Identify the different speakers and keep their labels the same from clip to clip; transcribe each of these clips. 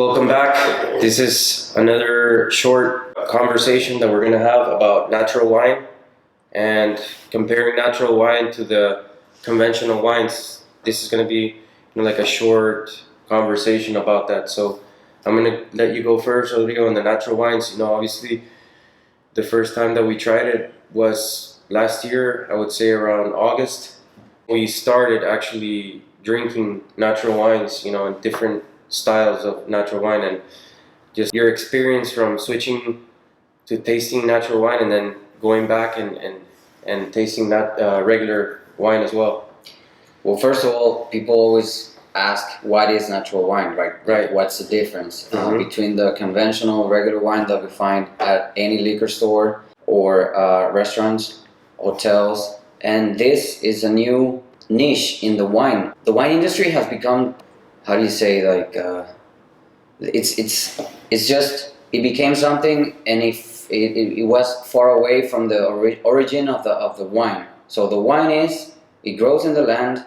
Speaker 1: Welcome back. This is another short conversation that we're going to have about natural wine and comparing natural wine to the conventional wines. This is going to be like a short conversation about that. So I'm going to let you go first, Rodrigo, on the natural wines. Obviously, the first time that we tried it was last year, I would say around August. We started actually drinking natural wines, in different styles of natural wine, and just your experience from switching to tasting natural wine and then going back and tasting that regular wine as well.
Speaker 2: Well, first of all, people always ask what is natural wine, right?
Speaker 1: Right.
Speaker 2: What's the difference between the conventional regular wine that we find at any liquor store or restaurants, hotels, and this is a new niche in the wine. The wine industry has become, how do you say, like it became something, and it was far away from the origin of the wine. So the wine it grows in the land.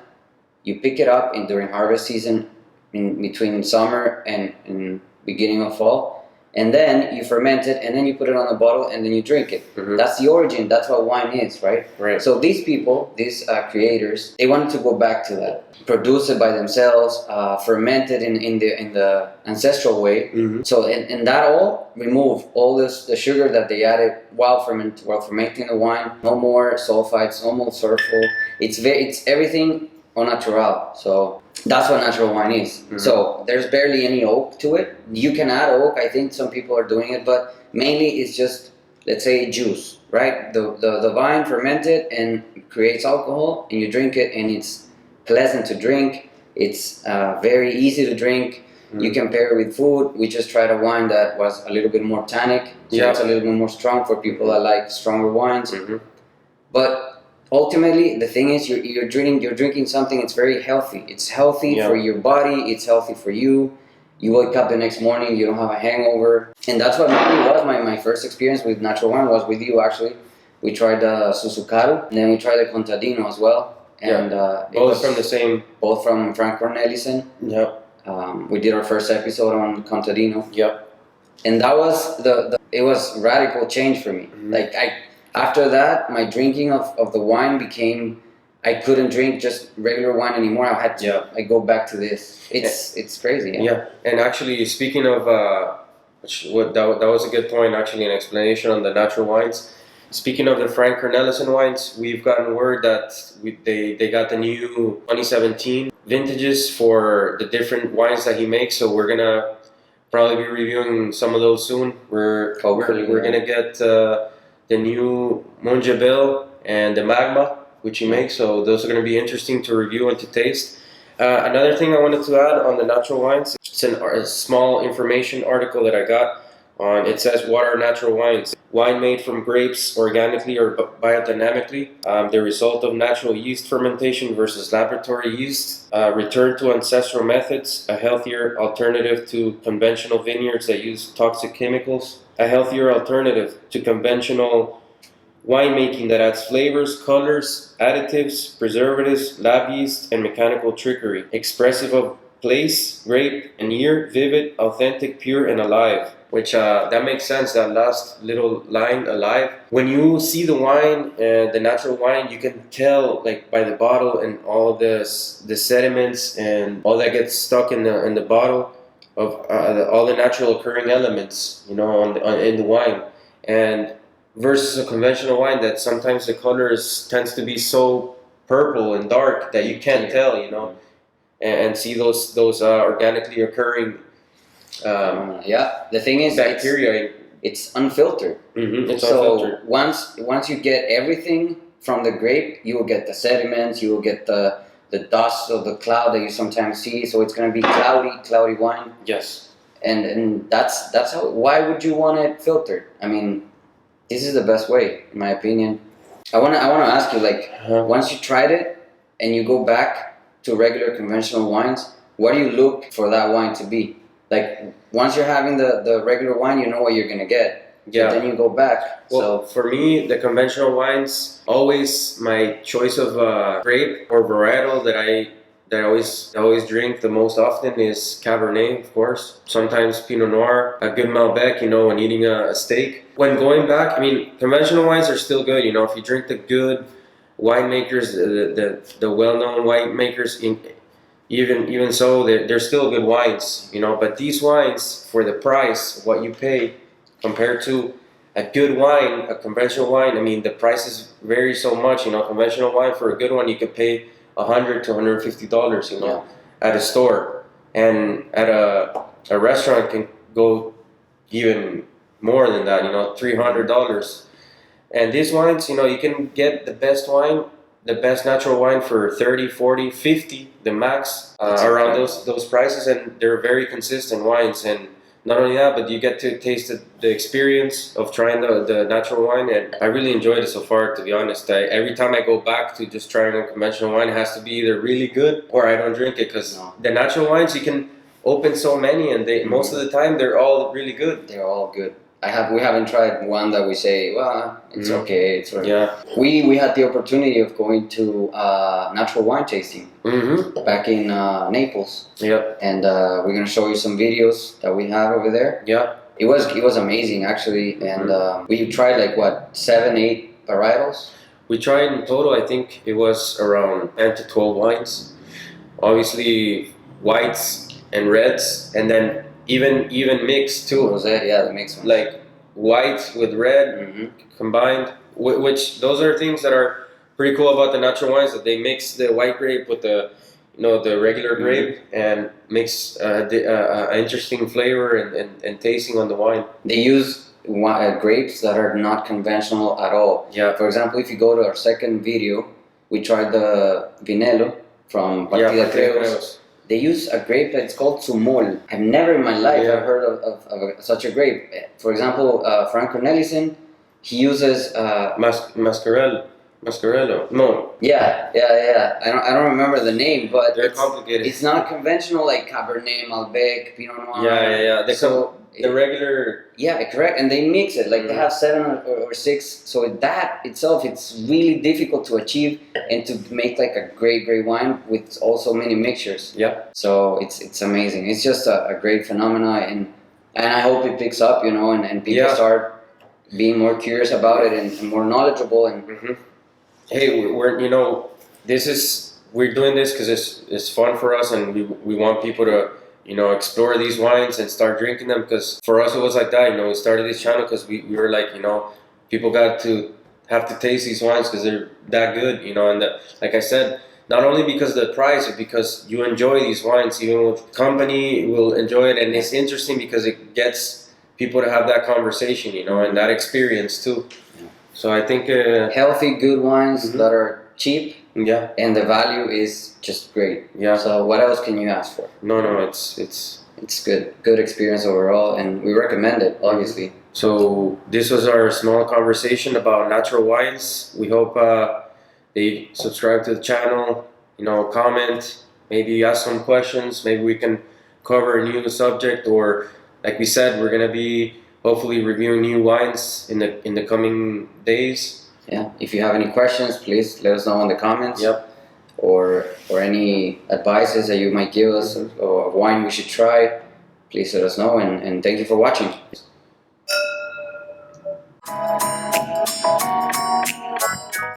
Speaker 2: You pick it up during harvest season, in between summer and beginning of fall, and then you ferment it, and then you put it on a bottle, and then you drink it.
Speaker 1: Mm-hmm.
Speaker 2: That's the origin. That's what wine is, right?
Speaker 1: Right.
Speaker 2: So these people, these creators, they wanted to go back to that, produce it by themselves, ferment it in the ancestral way.
Speaker 1: Mm-hmm.
Speaker 2: So and that all remove all the sugar that they added while fermenting the wine. No more sulfites, no more sulfur. It's everything au natural. So that's what natural wine is.
Speaker 1: Mm-hmm.
Speaker 2: So there's barely any oak to it. You can add oak. I think some people are doing it, but mainly it's just, let's say, juice, right? The vine fermented and creates alcohol, and you drink it, and it's pleasant to drink. It's very easy to drink. Mm-hmm. You can pair it with food. We just tried a wine that was a little bit more tannic, so it's a little bit more strong for people that like stronger wines.
Speaker 1: Mm-hmm.
Speaker 2: But ultimately, the thing is, you're drinking something that's very healthy. It's healthy for your body. It's healthy for you. You wake up the next morning, you don't have a hangover. And that's what really was my first experience with natural wine, was with you, actually. We tried the Suzukaru, and then we tried the Contadino as well. And both from Frank Cornelissen.
Speaker 1: Yep.
Speaker 2: We did our first episode on Contadino.
Speaker 1: Yep.
Speaker 2: And that was it was radical change for me. Mm-hmm. After that, my drinking of the wine became, I couldn't drink just regular wine anymore. I had to go back to this. It's crazy.
Speaker 1: Yeah. And actually, speaking of, that was a good point, actually, an explanation on the natural wines. Speaking of the Frank Cornelissen wines, we've gotten word that they got the new 2017 vintages for the different wines that he makes. So we're going to probably be reviewing some of those soon. We're going to get the new Monjabel and the Magma, which he makes. So those are going to be interesting to review and to taste. Another thing I wanted to add on the natural wines, it's a small information article that I got on. It says, what are natural wines? Wine made from grapes organically or biodynamically, the result of natural yeast fermentation versus laboratory yeast, return to ancestral methods, a healthier alternative to conventional vineyards that use toxic chemicals, a healthier alternative to conventional winemaking that adds flavors, colors, additives, preservatives, lab yeast, and mechanical trickery, expressive of place, grape, and year, vivid, authentic, pure, and alive. Which that makes sense, that last little line, alive. When you see the wine, the natural wine, you can tell, like, by the bottle and all the sediments and all that gets stuck in the bottle of all the natural occurring elements, in the wine. And versus a conventional wine that sometimes the color tends to be so purple and dark that you can't tell, and see those organically occurring
Speaker 2: the thing is,
Speaker 1: bacteria.
Speaker 2: It's unfiltered.
Speaker 1: Mm-hmm. It's
Speaker 2: so unfiltered. Once you get everything from the grape, you will get the sediments, you will get the dust of the cloud that you sometimes see. So it's going to be cloudy wine.
Speaker 1: Yes.
Speaker 2: And that's how. Why would you want it filtered? I mean, this is the best way, in my opinion. I wanna ask you, once you tried it and you go back to regular conventional wines, what do you look for that wine to be? Like, once you're having the regular wine, you know what you're gonna get.
Speaker 1: Yeah.
Speaker 2: But then you go back.
Speaker 1: Well, for me, the conventional wines, always my choice of grape or varietal that that I always drink the most often is Cabernet, of course. Sometimes Pinot Noir, a good Malbec, when eating a steak. When going back, I mean, conventional wines are still good. If you drink the good winemakers, the well-known winemakers, even so, they're still good wines. But these wines, for the price, what you pay compared to a good wine, a conventional wine, I mean, the prices vary so much. Conventional wine for a good one, you could pay $100 to $150. At a store, and at a restaurant can go even more than that. $300. And these wines, you can get the best wine, the best natural wine for 30, 40, 50, the max, around those prices, and they're very consistent wines. And not only that, but you get to taste the experience of trying the natural wine, and I really enjoyed it so far, to be honest. Every time I go back to just trying a conventional wine, it has to be either really good or I don't drink it, because the natural wines, you can open so many, and most of the time they're all really good.
Speaker 2: They're all good. We haven't tried one that we say, well, it's okay. It's right.
Speaker 1: Yeah.
Speaker 2: We had the opportunity of going to natural wine tasting back in Naples.
Speaker 1: Yep.
Speaker 2: And we're gonna show you some videos that we have over there.
Speaker 1: Yeah.
Speaker 2: It was amazing, actually. And we tried 7, 8 varietals.
Speaker 1: We tried in total, I think it was around 10 to 12 wines. Obviously whites and reds, and then even mixed too.
Speaker 2: Rosé, yeah, the mixed one.
Speaker 1: Like white with red combined, which those are things that are pretty cool about the natural wines, that they mix the white grape with the regular grape and makes an interesting flavor and tasting on the wine.
Speaker 2: They use grapes that are not conventional at all.
Speaker 1: Yeah.
Speaker 2: For example, if you go to our second video, we tried the Vinello from Partida Creos. They use a grape that's called Sumol. I've never in my life have heard of such a grape. For example, Frank Cornelissen, he uses
Speaker 1: Mascarello. No.
Speaker 2: Yeah. I don't remember the name, but
Speaker 1: They're complicated.
Speaker 2: It's not conventional like Cabernet, Malbec, Pinot Noir.
Speaker 1: Yeah. The regular.
Speaker 2: Yeah, correct. And they mix it. They have 7 or 6. So that itself, it's really difficult to achieve and to make a great wine with also many mixtures.
Speaker 1: Yeah.
Speaker 2: So it's amazing. It's just a great phenomena, and I hope it picks up, and people start being more curious about it and more knowledgeable. And
Speaker 1: hey, we're doing this because it's fun for us, and we want people to explore these wines and start drinking them, because for us it was like that. We started this channel because we were like, people got to have to taste these wines because they're that good, and like I said, not only because of the price, but because you enjoy these wines, even with company will enjoy it, and it's interesting because it gets people to have that conversation, and that experience too. So I think
Speaker 2: healthy, good wines that are cheap.
Speaker 1: Yeah.
Speaker 2: And the value is just great.
Speaker 1: Yeah.
Speaker 2: So what else can you ask for?
Speaker 1: No, it's
Speaker 2: good. Good experience overall, and we recommend it, obviously.
Speaker 1: So this was our small conversation about natural wines. We hope they subscribe to the channel, comment, maybe ask some questions. Maybe we can cover a new subject, or like we said, we're gonna be hopefully reviewing new wines in the coming days.
Speaker 2: Yeah. If you have any questions, please let us know in the comments.
Speaker 1: Yep.
Speaker 2: Or any advices that you might give us, or wine we should try, please let us know. And thank you for watching.